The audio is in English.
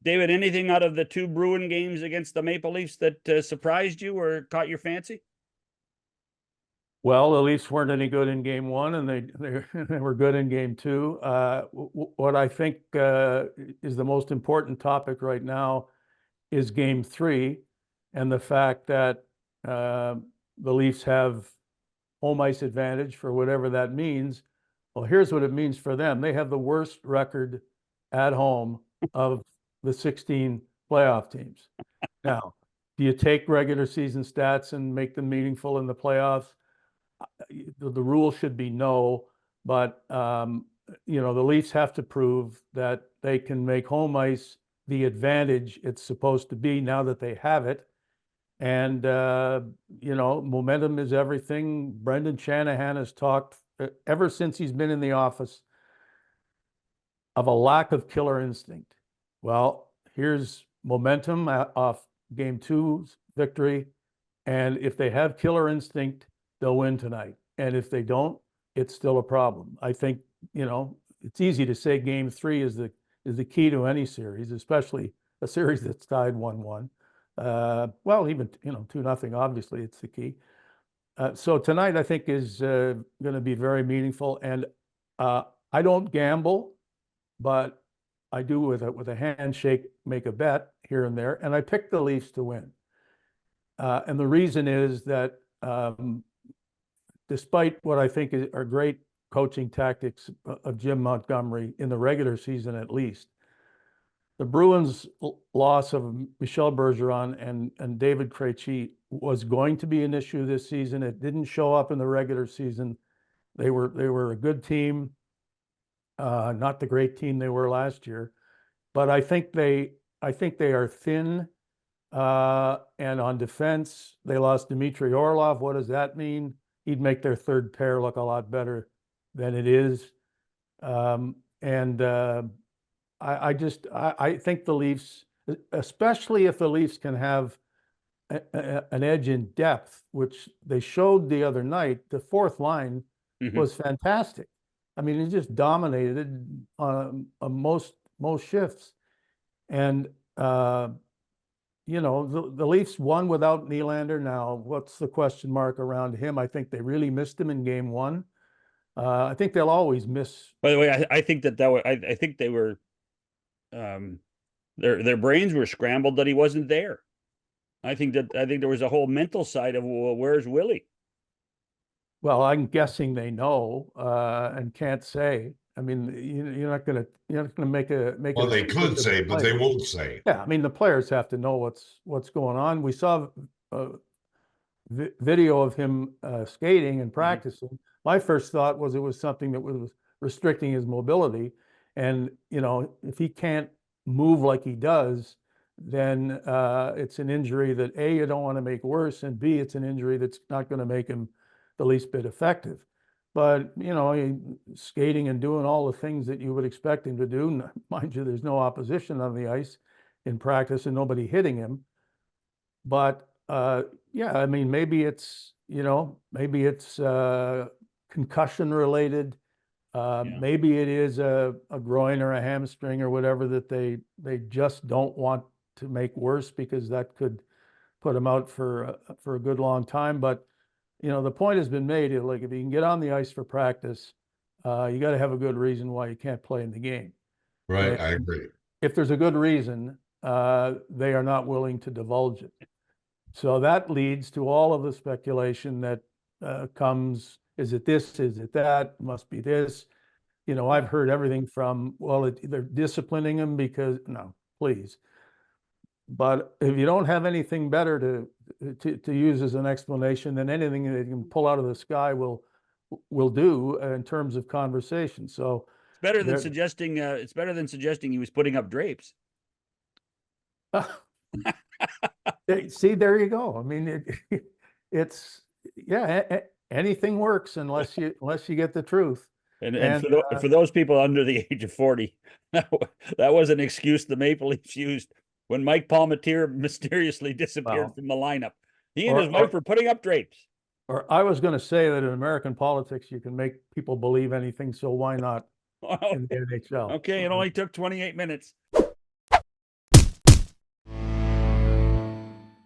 David, anything out of the two Bruin games against the Maple Leafs that surprised you or caught your fancy? Well, the Leafs weren't any good in game one, and they were good in game two. What I think is the most important topic right now is game three, and the fact that the Leafs have home ice advantage for whatever that means. Well, here's what it means for them. They have the worst record at home of the 16 playoff teams. Now, do you take regular season stats and make them meaningful in the playoffs? The rule should be no, but the Leafs have to prove that they can make home ice the advantage it's supposed to be now that they have it. And momentum is everything. Brendan Shanahan has talked ever since he's been in the office of a lack of killer instinct. Well, here's momentum off game two's victory. And if they have killer instinct, they'll win tonight. And if they don't, it's still a problem. I think, it's easy to say game three is the key to any series, especially a series that's tied 1-1. Well, even, 2-0, obviously it's the key. So tonight I think is going to be very meaningful. And I don't gamble, but I do with a handshake, make a bet here and there. And I picked the Leafs to win. And the reason is that despite what I think are great coaching tactics of Jim Montgomery in the regular season, at least, the Bruins' loss of Michel Bergeron and David Krejci was going to be an issue this season. It didn't show up in the regular season. They were a good team, not the great team they were last year, but I think they are thin. And on defense, they lost Dmitry Orlov. What does that mean? He'd make their third pair look a lot better than it is. I think the Leafs, especially if the Leafs can have an edge in depth, which they showed the other night, the fourth line was fantastic. I mean, it just dominated on most shifts. And, the Leafs won without Nylander. Now, what's the question mark around him? I think they really missed him in game one. I think they'll always miss. By the way, I think I think they were, their brains were scrambled that he wasn't there. I think there was a whole mental side of, well, where's Willie? Well, I'm guessing they know and can't say. I mean, you're not going to make Well, they could say, but they won't say. Yeah, I mean, the players have to know what's going on. We saw a video of him skating and practicing. My first thought was it was something that was restricting his mobility, and if he can't move like he does, then it's an injury that A, you don't want to make worse, and B, it's an injury that's not going to make him the least bit effective. But, skating and doing all the things that you would expect him to do, mind you, there's no opposition on the ice in practice and nobody hitting him. But, yeah, I mean, maybe it's concussion related. Maybe it is a groin or a hamstring or whatever that they just don't want to make worse, because that could put him out for a good long time. But the point has been made. Like, if you can get on the ice for practice, you got to have a good reason why you can't play in the game. Right, And I agree. if there's a good reason, they are not willing to divulge it. So that leads to all of the speculation that comes. Is it this? Is it that? Must be this. I've heard everything from, well, they're disciplining him because, no, please. But if you don't have anything better to use as an explanation, then anything that you can pull out of the sky will do in terms of conversation. So it's better than suggesting. It's better than suggesting he was putting up drapes. See, there you go. I mean, it's anything works unless you get the truth. And for those people under the age of 40, that was an excuse the Maple Leafs used when Mike Palmateer mysteriously disappeared from the lineup. He and his wife were putting up drapes. Or I was going to say that in American politics, you can make people believe anything, so why not in the NHL? Okay, it only took 28 minutes.